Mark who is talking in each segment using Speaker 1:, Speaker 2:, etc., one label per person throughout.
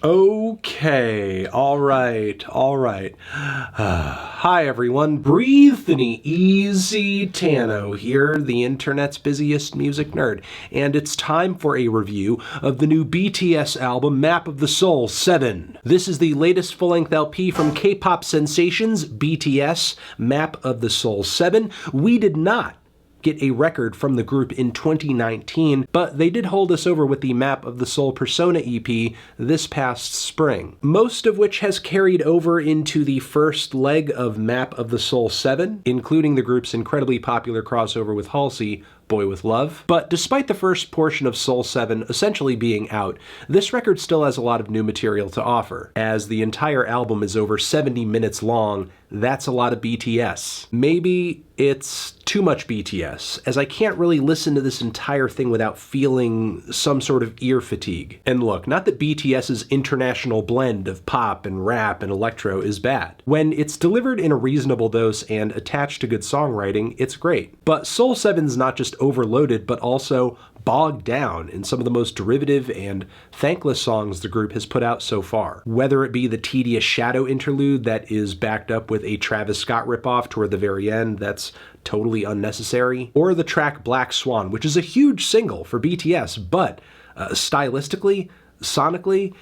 Speaker 1: Okay, all right. Hi everyone, breathe an easy Tano here, the internet's busiest music nerd, and it's time for a review of the new BTS album Map of the Soul 7. This is the latest full-length LP from K-pop sensations BTS, Map of the Soul 7. We did not get a record from the group in 2019, but they did hold us over with the Map of the Soul Persona EP this past spring, most of which has carried over into the first leg of Map of the Soul 7, including the group's incredibly popular crossover with Halsey, Boy With Love. But despite the first portion of Soul 7 essentially being out, this record still has a lot of new material to offer. As the entire album is over 70 minutes long, that's a lot of BTS. Maybe it's too much BTS, as I can't really listen to this entire thing without feeling some sort of ear fatigue. And look, not that BTS's international blend of pop and rap and electro is bad. When it's delivered in a reasonable dose and attached to good songwriting, it's great. But Soul 7's not just overloaded, but also bogged down in some of the most derivative and thankless songs the group has put out so far. Whether it be the tedious Shadow interlude that is backed up with a Travis Scott ripoff toward the very end that's totally unnecessary, or the track Black Swan, which is a huge single for BTS, but stylistically, sonically,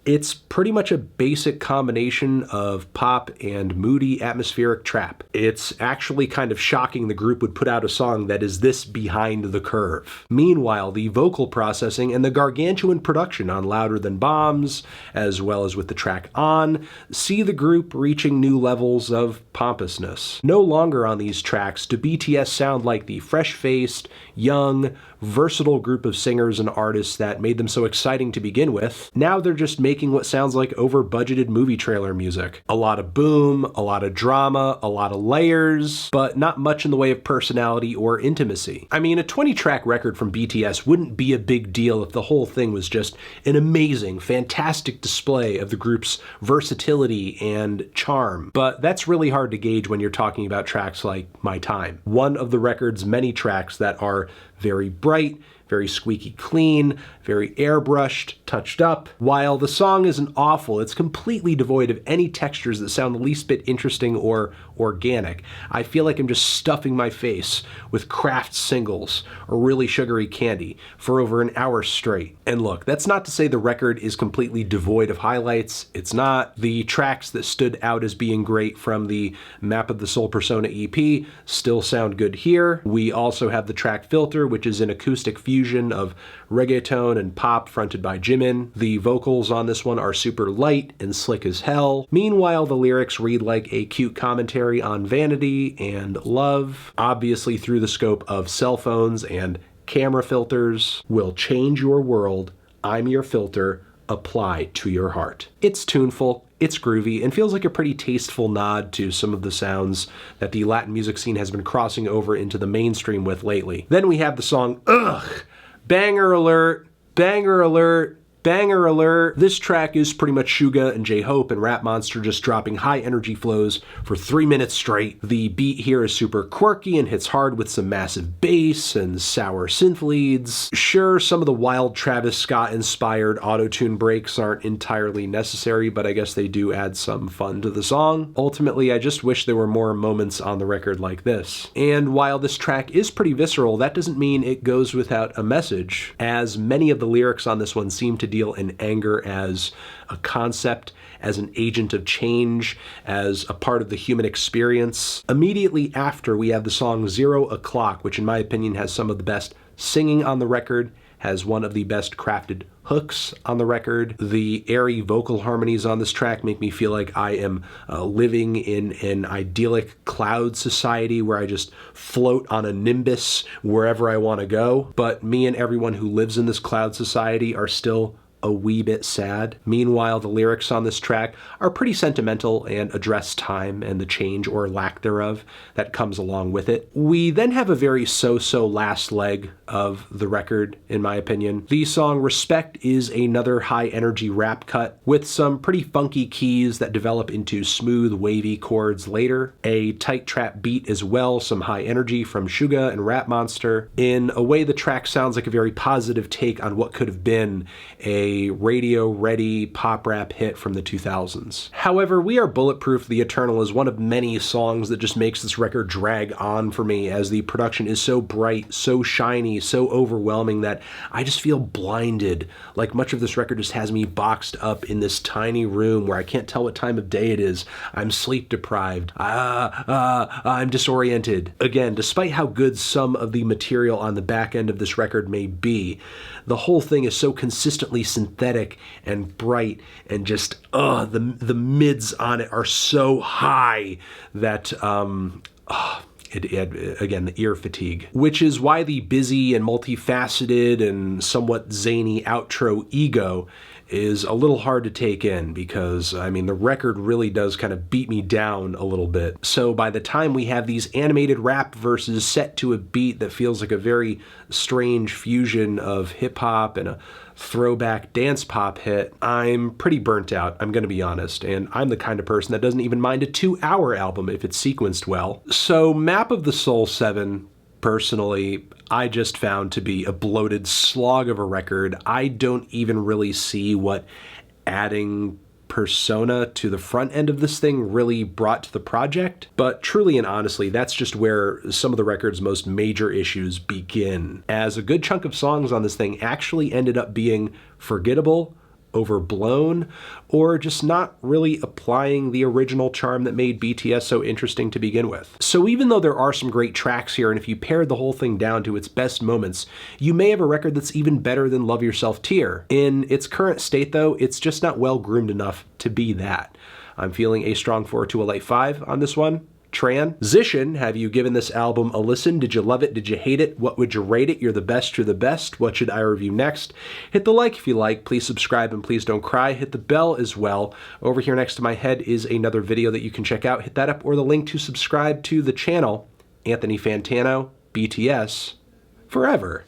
Speaker 1: it's pretty much a basic combination of pop and moody atmospheric trap. It's actually kind of shocking the group would put out a song that is this behind the curve. Meanwhile, the vocal processing and the gargantuan production on Louder Than Bombs, as well as with the track On, see the group reaching new levels of pompousness. No longer on these tracks do BTS sound like the fresh-faced, young, versatile group of singers and artists that made them so exciting to begin with. Now they're just making what sounds like over-budgeted movie trailer music. A lot of boom, a lot of drama, a lot of layers, but not much in the way of personality or intimacy. I mean, a 20-track record from BTS wouldn't be a big deal if the whole thing was just an amazing, fantastic display of the group's versatility and charm. But that's really hard to gauge when you're talking about tracks like My Time, one of the record's many tracks that are very bright, very squeaky clean, very airbrushed, touched up. While the song isn't awful, it's completely devoid of any textures that sound the least bit interesting or organic. I feel like I'm just stuffing my face with Kraft singles or really sugary candy for over an hour straight. And look, that's not to say the record is completely devoid of highlights. It's not. The tracks that stood out as being great from the Map of the Soul Persona EP still sound good here. We also have the track Filter, which is an acoustic fusion of reggaeton and pop fronted by Jimin. The vocals on this one are super light and slick as hell. Meanwhile, the lyrics read like a cute commentary on vanity and love, obviously through the scope of cell phones and camera filters. Will change your world. I'm your filter. Apply to your heart. It's tuneful, it's groovy, and feels like a pretty tasteful nod to some of the sounds that the Latin music scene has been crossing over into the mainstream with lately. Then we have the song Ugh! Banger alert, banger alert, banger alert. This track is pretty much Suga and J-Hope and Rap Monster just dropping high energy flows for 3 minutes straight. The beat here is super quirky and hits hard with some massive bass and sour synth leads. Sure, some of the wild Travis Scott inspired auto-tune breaks aren't entirely necessary, but I guess they do add some fun to the song. Ultimately, I just wish there were more moments on the record like this. And while this track is pretty visceral, that doesn't mean it goes without a message, as many of the lyrics on this one seem to deal in anger as a concept, as an agent of change, as a part of the human experience. Immediately after, we have the song Oclock, which in my opinion has some of the best singing on the record, has one of the best crafted hooks on the record. The airy vocal harmonies on this track make me feel like I am living in an idyllic cloud society where I just float on a nimbus wherever I want to go. But me and everyone who lives in this cloud society are still a wee bit sad. Meanwhile, the lyrics on this track are pretty sentimental and address time and the change or lack thereof that comes along with it. We then have a very so-so last leg of the record, in my opinion. The song Respect is another high-energy rap cut with some pretty funky keys that develop into smooth, wavy chords later. A tight trap beat as well, some high energy from Suga and Rap Monster. In a way, the track sounds like a very positive take on what could have been a a radio-ready pop rap hit from the 2000s. However, We Are Bulletproof, The Eternal is one of many songs that just makes this record drag on for me, as the production is so bright, so shiny, so overwhelming that I just feel blinded. Like, much of this record just has me boxed up in this tiny room where I can't tell what time of day it is. I'm sleep deprived. I'm disoriented. Again, despite how good some of the material on the back end of this record may be, the whole thing is so consistently synthetic and bright, and just the mids on it are so high that again, the ear fatigue, which is why the busy and multifaceted and somewhat zany outro Ego is a little hard to take in, because, I mean, the record really does kind of beat me down a little bit. So by the time we have these animated rap verses set to a beat that feels like a very strange fusion of hip-hop and a throwback dance pop hit, I'm pretty burnt out, I'm gonna be honest, and I'm the kind of person that doesn't even mind a 2-hour album if it's sequenced well. So Map of the Soul 7, personally, I just found to be a bloated slog of a record. I don't even really see what adding persona to the front end of this thing really brought to the project, but truly and honestly, that's just where some of the record's most major issues begin, as a good chunk of songs on this thing actually ended up being forgettable, overblown, or just not really applying the original charm that made BTS so interesting to begin with. So even though there are some great tracks here, and if you pared the whole thing down to its best moments, you may have a record that's even better than Love Yourself Tear. In its current state though, it's just not well groomed enough to be that. I'm feeling a strong 4 to a light 5 on this one. Transition, have you given this album a listen? Did you love it? Did you hate it? What would you rate it? You're the best, you're the best. What should I review next? Hit the like if you like. Please subscribe and please don't cry. Hit the bell as well. Over here next to my head is another video that you can check out. Hit that up, or the link to subscribe to the channel. Anthony Fantano, BTS, forever.